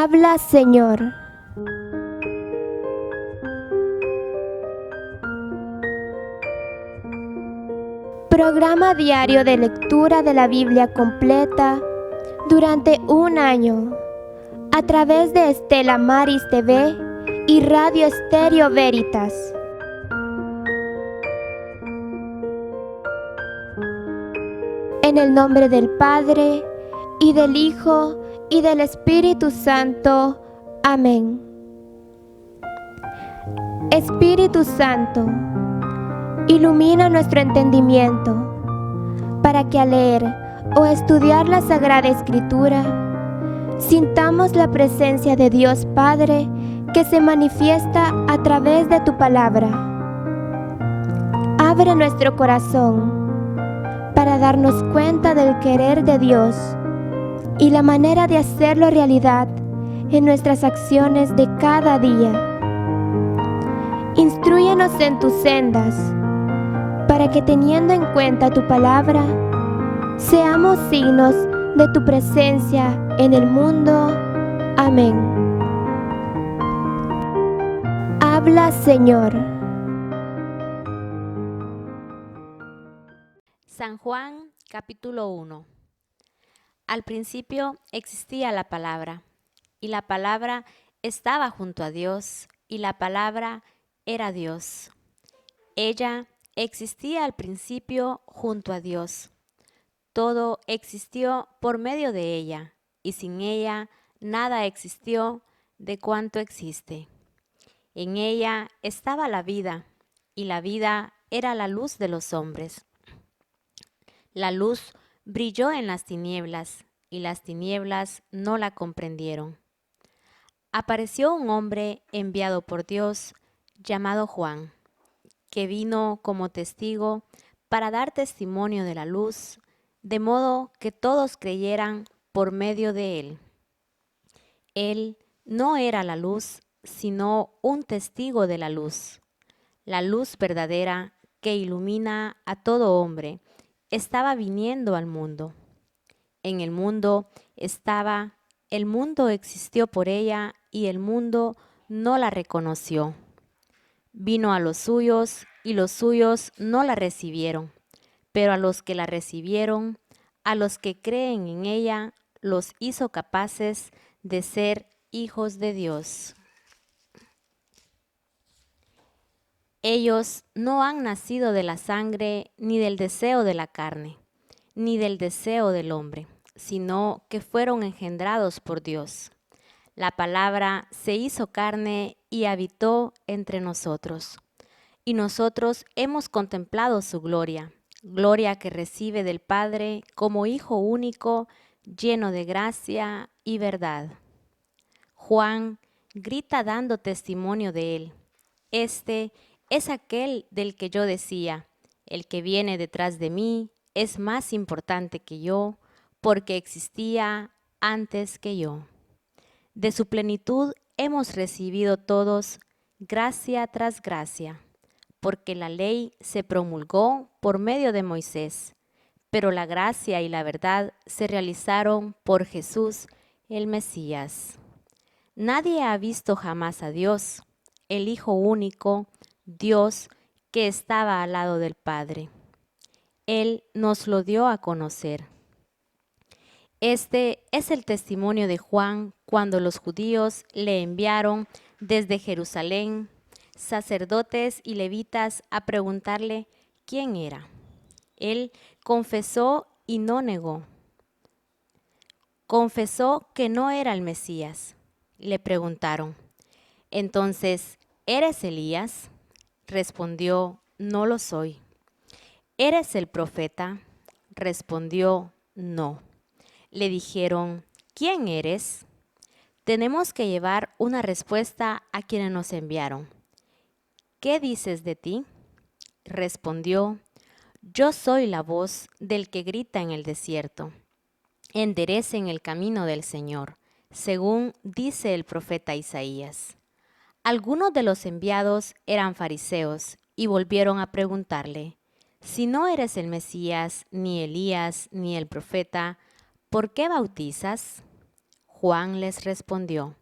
Habla, Señor. Programa diario de lectura de la Biblia completa durante un año a través de Estela Maris TV y Radio Estéreo Veritas. En el nombre del Padre, y del Hijo, y del Espíritu Santo. Amén. Espíritu Santo, ilumina nuestro entendimiento, para que al leer o estudiar la Sagrada Escritura, sintamos la presencia de Dios Padre que se manifiesta a través de tu palabra. Abre nuestro corazón para darnos cuenta del querer de Dios y la manera de hacerlo realidad en nuestras acciones de cada día. Instrúyenos en tus sendas, para que teniendo en cuenta tu palabra, seamos signos de tu presencia en el mundo. Amén. Habla, Señor. San Juan, capítulo 1. Al principio existía la palabra, y la palabra estaba junto a Dios, y la palabra era Dios. Ella existía al principio junto a Dios. Todo existió por medio de ella, y sin ella nada existió de cuanto existe. En ella estaba la vida, y la vida era la luz de los hombres. La luz brilló en las tinieblas, y las tinieblas no la comprendieron. Apareció un hombre enviado por Dios, llamado Juan, que vino como testigo para dar testimonio de la luz, de modo que todos creyeran por medio de él. Él no era la luz, sino un testigo de la luz verdadera que ilumina a todo hombre. Estaba viniendo al mundo. En el mundo estaba, el mundo existió por ella y el mundo no la reconoció. Vino a los suyos y los suyos no la recibieron, pero a los que la recibieron, a los que creen en ella, los hizo capaces de ser hijos de Dios. Ellos no han nacido de la sangre, ni del deseo de la carne, ni del deseo del hombre, sino que fueron engendrados por Dios. La palabra se hizo carne y habitó entre nosotros. Y nosotros hemos contemplado su gloria, gloria que recibe del Padre como Hijo único, lleno de gracia y verdad. Juan grita dando testimonio de él. Este es aquel del que yo decía, el que viene detrás de mí es más importante que yo, porque existía antes que yo. De su plenitud hemos recibido todos gracia tras gracia, porque la ley se promulgó por medio de Moisés, pero la gracia y la verdad se realizaron por Jesús, el Mesías. Nadie ha visto jamás a Dios, el Hijo único, Dios que estaba al lado del Padre. Él nos lo dio a conocer. Este es el testimonio de Juan cuando los judíos le enviaron desde Jerusalén sacerdotes y levitas a preguntarle quién era. Él confesó y no negó. Confesó que no era el Mesías. Le preguntaron, entonces, ¿eres Elías? Respondió, no lo soy. ¿Eres el profeta? Respondió, no. Le dijeron, ¿quién eres? Tenemos que llevar una respuesta a quienes nos enviaron. ¿Qué dices de ti? Respondió, yo soy la voz del que grita en el desierto. Enderecen el camino del Señor, según dice el profeta Isaías. Algunos de los enviados eran fariseos y volvieron a preguntarle, si no eres el Mesías, ni Elías, ni el profeta, ¿por qué bautizas? Juan les respondió: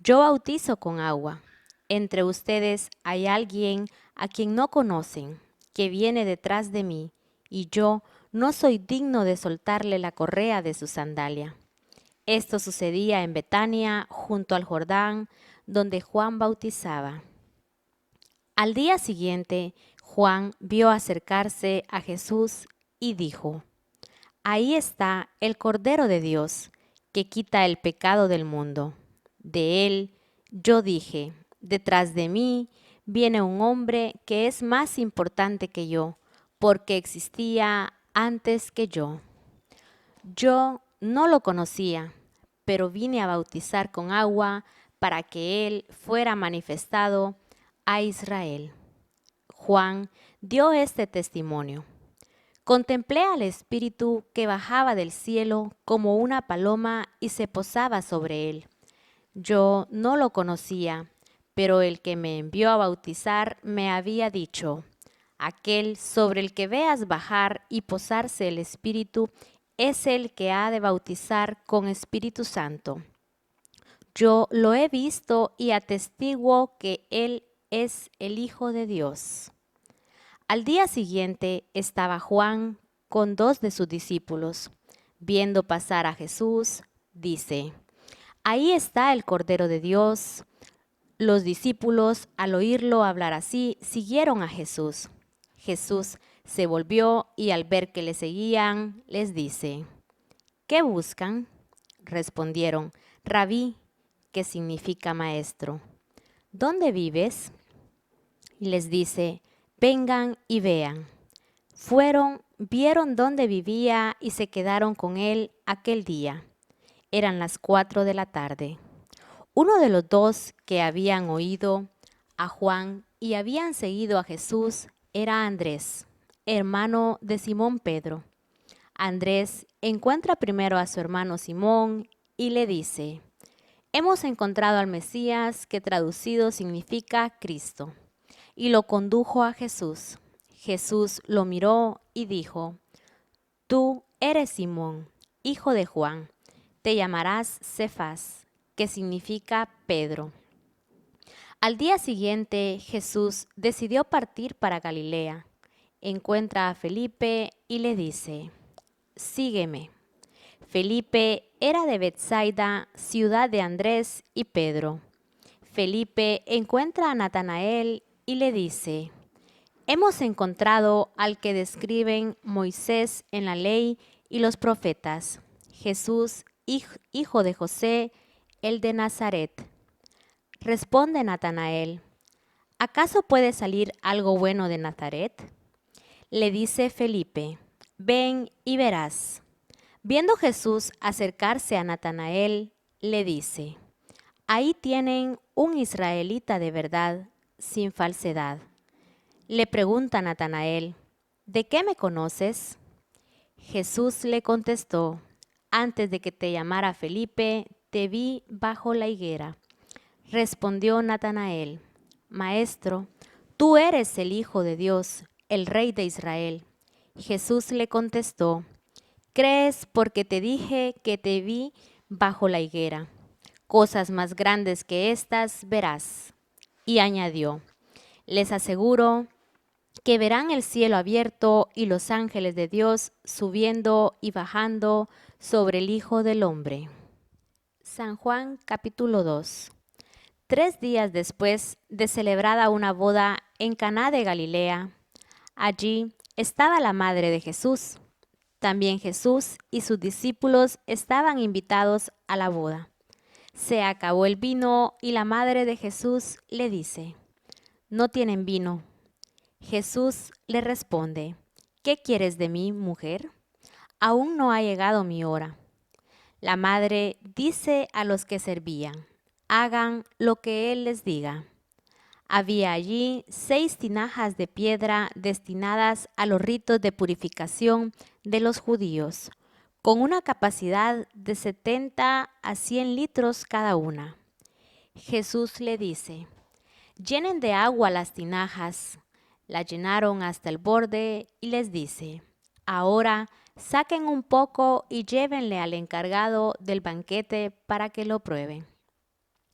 Yo bautizo con agua. Entre ustedes hay alguien a quien no conocen, que viene detrás de mí, y yo no soy digno de soltarle la correa de su sandalia. Esto sucedía en Betania, junto al Jordán, donde Juan bautizaba. Al día siguiente, Juan vio acercarse a Jesús y dijo: Ahí está el Cordero de Dios, que quita el pecado del mundo. De él yo dije: Detrás de mí viene un hombre que es más importante que yo, porque existía antes que yo. Yo no lo conocía, pero vine a bautizar con agua para que él fuera manifestado a Israel. Juan dio este testimonio: Contemplé al Espíritu que bajaba del cielo como una paloma y se posaba sobre él. Yo no lo conocía, pero el que me envió a bautizar me había dicho: Aquel sobre el que veas bajar y posarse el Espíritu es el que ha de bautizar con Espíritu Santo. Yo lo he visto y atestiguo que él es el Hijo de Dios. Al día siguiente estaba Juan con 2 de sus discípulos. Viendo pasar a Jesús, dice: Ahí está el Cordero de Dios. Los discípulos, al oírlo hablar así, siguieron a Jesús. Jesús se volvió y al ver que le seguían, les dice: ¿Qué buscan? Respondieron: Rabí, que significa maestro. ¿Dónde vives? Y les dice: Vengan y vean. Fueron, vieron dónde vivía y se quedaron con él aquel día. Eran las 4 de la tarde. Uno de los 2 que habían oído a Juan y habían seguido a Jesús era Andrés, hermano de Simón Pedro. Andrés encuentra primero a su hermano Simón y le dice: Hemos encontrado al Mesías, que traducido significa Cristo. Y lo condujo a Jesús. Jesús lo miró y dijo: Tú eres Simón, hijo de Juan. Te llamarás Cefas, que significa Pedro. Al día siguiente, Jesús decidió partir para Galilea. Encuentra a Felipe y le dice: Sígueme. Felipe era de Betsaida, ciudad de Andrés y Pedro. Felipe encuentra a Natanael y le dice: Hemos encontrado al que describen Moisés en la ley y los profetas, Jesús, hijo de José, el de Nazaret. Responde Natanael: ¿Acaso puede salir algo bueno de Nazaret? Le dice Felipe: Ven y verás. Viendo Jesús acercarse a Natanael, le dice: Ahí tienen un israelita de verdad, sin falsedad. Le pregunta Natanael: ¿De qué me conoces? Jesús le contestó: Antes de que te llamara Felipe, te vi bajo la higuera. Respondió Natanael: Maestro, tú eres el Hijo de Dios, el Rey de Israel. Jesús le contestó: ¿Crees porque te dije que te vi bajo la higuera? Cosas más grandes que estas verás. Y añadió: Les aseguro que verán el cielo abierto y los ángeles de Dios subiendo y bajando sobre el Hijo del Hombre. San Juan capítulo 2. 3 días después de celebrada una boda en Caná de Galilea, allí estaba la madre de Jesús. También Jesús y sus discípulos estaban invitados a la boda. Se acabó el vino y la madre de Jesús le dice: No tienen vino. Jesús le responde: ¿Qué quieres de mí, mujer? Aún no ha llegado mi hora. La madre dice a los que servían: Hagan lo que él les diga. Había allí 6 tinajas de piedra destinadas a los ritos de purificación de los judíos, con una capacidad de 70 a 100 litros cada una. Jesús le dice: Llenen de agua las tinajas. La llenaron hasta el borde y les dice: Ahora saquen un poco y llévenle al encargado del banquete para que lo pruebe.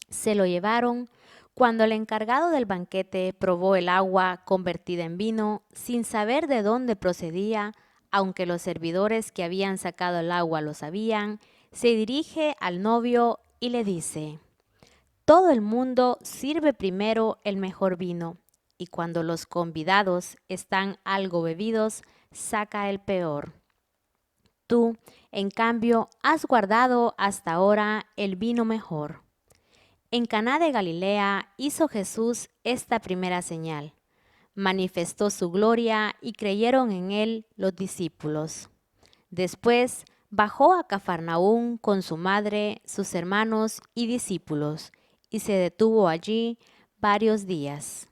Se lo llevaron. Cuando el encargado del banquete probó el agua convertida en vino, sin saber de dónde procedía, aunque los servidores que habían sacado el agua lo sabían, se dirige al novio y le dice: todo el mundo sirve primero el mejor vino, y cuando los convidados están algo bebidos, saca el peor. Tú, en cambio, has guardado hasta ahora el vino mejor. En Caná de Galilea hizo Jesús esta primera señal. Manifestó su gloria y creyeron en él los discípulos. Después bajó a Cafarnaúm con su madre, sus hermanos y discípulos, y se detuvo allí varios días.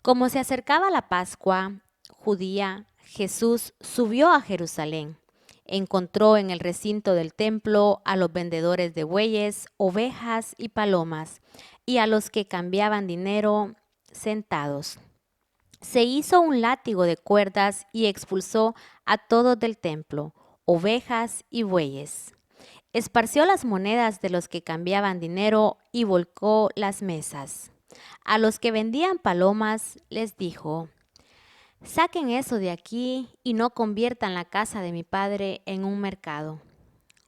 Como se acercaba la Pascua judía, Jesús subió a Jerusalén. Encontró en el recinto del templo a los vendedores de bueyes, ovejas y palomas, y a los que cambiaban dinero sentados. Se hizo un látigo de cuerdas y expulsó a todos del templo, ovejas y bueyes. Esparció las monedas de los que cambiaban dinero y volcó las mesas. A los que vendían palomas les dijo: saquen eso de aquí y no conviertan la casa de mi padre en un mercado.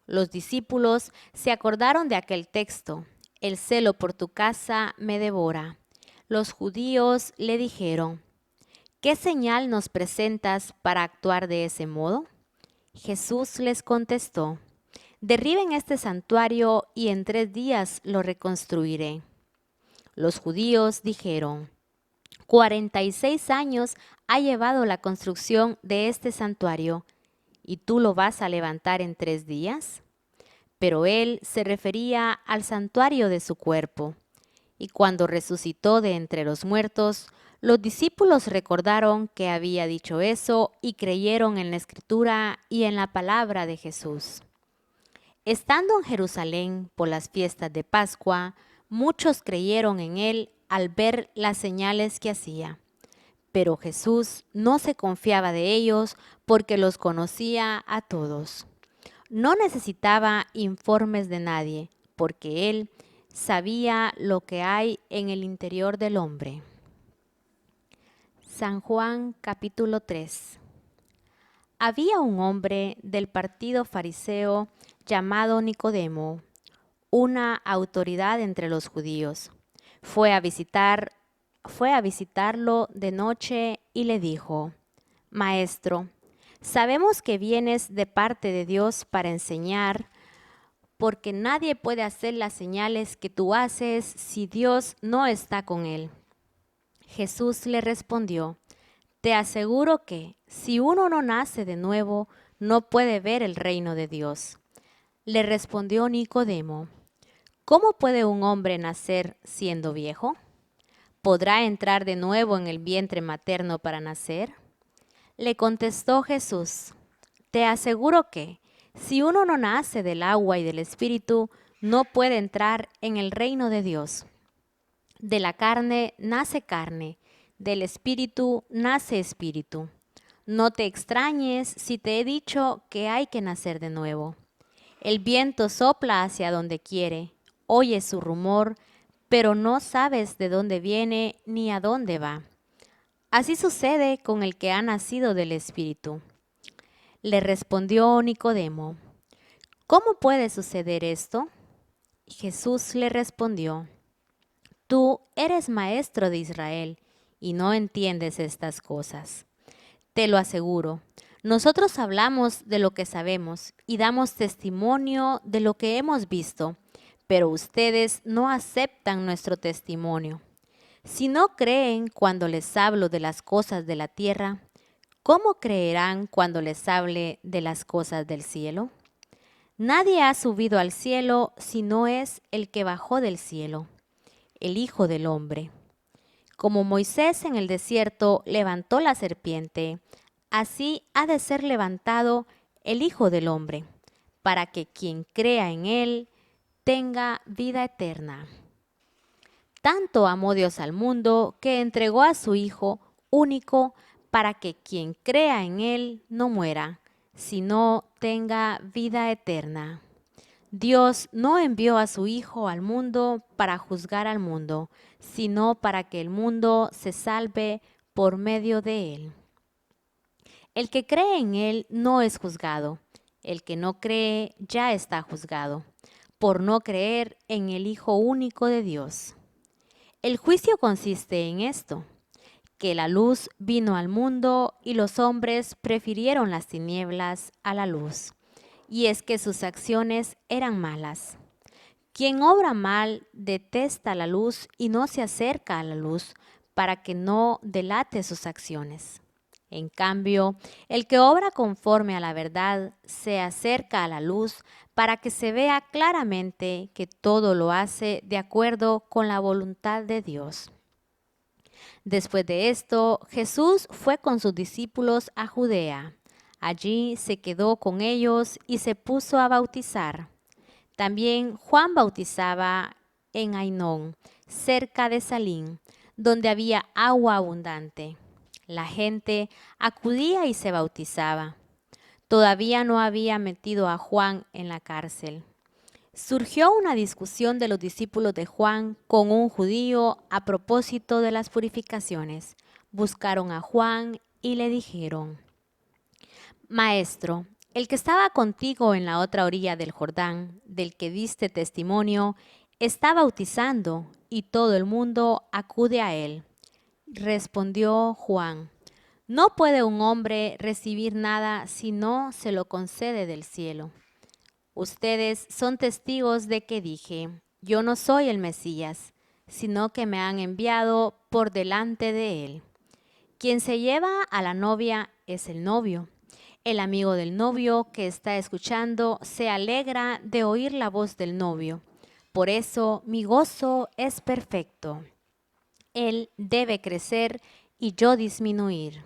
Los discípulos se acordaron de aquel texto: el celo por tu casa me devora. Los judíos le dijeron: ¿qué señal nos presentas para actuar de ese modo? Jesús les contestó: derriben este santuario y en 3 días lo reconstruiré. Los judíos dijeron: 46 años ha llevado la construcción de este santuario, ¿y tú lo vas a levantar en 3 días? Pero él se refería al santuario de su cuerpo. Y cuando resucitó de entre los muertos, los discípulos recordaron que había dicho eso y creyeron en la Escritura y en la palabra de Jesús. Estando en Jerusalén por las fiestas de Pascua, muchos creyeron en él al ver las señales que hacía. Pero Jesús no se confiaba de ellos porque los conocía a todos. No necesitaba informes de nadie, porque él sabía lo que hay en el interior del hombre. San Juan capítulo 3. Había un hombre del partido fariseo llamado Nicodemo, una autoridad entre los judíos. Fue a visitarlo de noche y le dijo: Maestro, sabemos que vienes de parte de Dios para enseñar, porque nadie puede hacer las señales que tú haces si Dios no está con él. Jesús le respondió: te aseguro que, si uno no nace de nuevo, no puede ver el reino de Dios. Le respondió Nicodemo: ¿cómo puede un hombre nacer siendo viejo? ¿Podrá entrar de nuevo en el vientre materno para nacer? Le contestó Jesús: te aseguro que, si uno no nace del agua y del Espíritu, no puede entrar en el reino de Dios. De la carne nace carne, del Espíritu nace espíritu. No te extrañes si te he dicho que hay que nacer de nuevo. El viento sopla hacia donde quiere, oyes su rumor, pero no sabes de dónde viene ni a dónde va. Así sucede con el que ha nacido del Espíritu. Le respondió Nicodemo: ¿cómo puede suceder esto? Jesús le respondió: tú eres maestro de Israel y no entiendes estas cosas. Te lo aseguro, nosotros hablamos de lo que sabemos y damos testimonio de lo que hemos visto, pero ustedes no aceptan nuestro testimonio. Si no creen cuando les hablo de las cosas de la tierra, ¿cómo creerán cuando les hable de las cosas del cielo? Nadie ha subido al cielo si no es el que bajó del cielo, el Hijo del Hombre. Como Moisés en el desierto levantó la serpiente, así ha de ser levantado el Hijo del Hombre, para que quien crea en él tenga vida eterna. Tanto amó Dios al mundo que entregó a su Hijo único para que quien crea en él no muera, sino tenga vida eterna. Dios no envió a su Hijo al mundo para juzgar al mundo, sino para que el mundo se salve por medio de él. El que cree en él no es juzgado. El que no cree ya está juzgado, por no creer en el Hijo único de Dios. El juicio consiste en esto, que la luz vino al mundo y los hombres prefirieron las tinieblas a la luz, y es que sus acciones eran malas. Quien obra mal detesta la luz y no se acerca a la luz para que no delate sus acciones. En cambio, el que obra conforme a la verdad se acerca a la luz para que se vea claramente que todo lo hace de acuerdo con la voluntad de Dios. Después de esto, Jesús fue con sus discípulos a Judea. Allí se quedó con ellos y se puso a bautizar. También Juan bautizaba en Ainón, cerca de Salim, donde había agua abundante. La gente acudía y se bautizaba. Todavía no había metido a Juan en la cárcel. Surgió una discusión de los discípulos de Juan con un judío a propósito de las purificaciones. Buscaron a Juan y le dijeron: Maestro, el que estaba contigo en la otra orilla del Jordán, del que diste testimonio, está bautizando y todo el mundo acude a él. Respondió Juan: No puede un hombre recibir nada si no se lo concede del cielo. Ustedes son testigos de que dije: Yo no soy el Mesías, sino que me han enviado por delante de él. Quien se lleva a la novia es el novio. El amigo del novio que está escuchando se alegra de oír la voz del novio. Por eso mi gozo es perfecto. Él debe crecer y yo disminuir.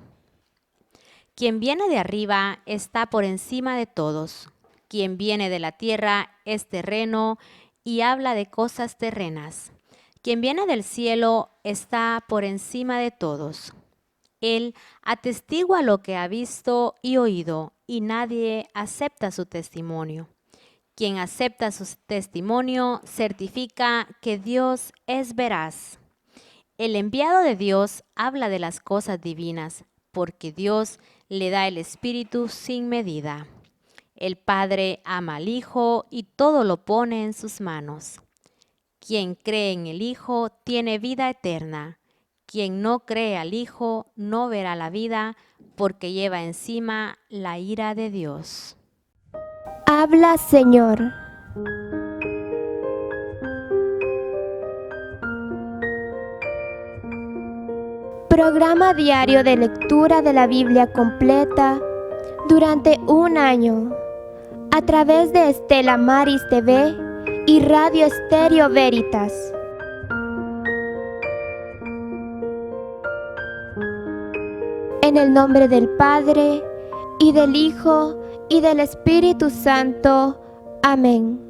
Quien viene de arriba está por encima de todos. Quien viene de la tierra es terreno y habla de cosas terrenas. Quien viene del cielo está por encima de todos. Él atestigua lo que ha visto y oído, y nadie acepta su testimonio. Quien acepta su testimonio certifica que Dios es veraz. El enviado de Dios habla de las cosas divinas, porque Dios le da el Espíritu sin medida. El Padre ama al Hijo y todo lo pone en sus manos. Quien cree en el Hijo tiene vida eterna. Quien no cree al Hijo no verá la vida, porque lleva encima la ira de Dios. Habla, Señor. Programa diario de lectura de la Biblia completa durante un año a través de Estela Maris TV y Radio Estéreo Veritas. En el nombre del Padre, y del Hijo, y del Espíritu Santo. Amén.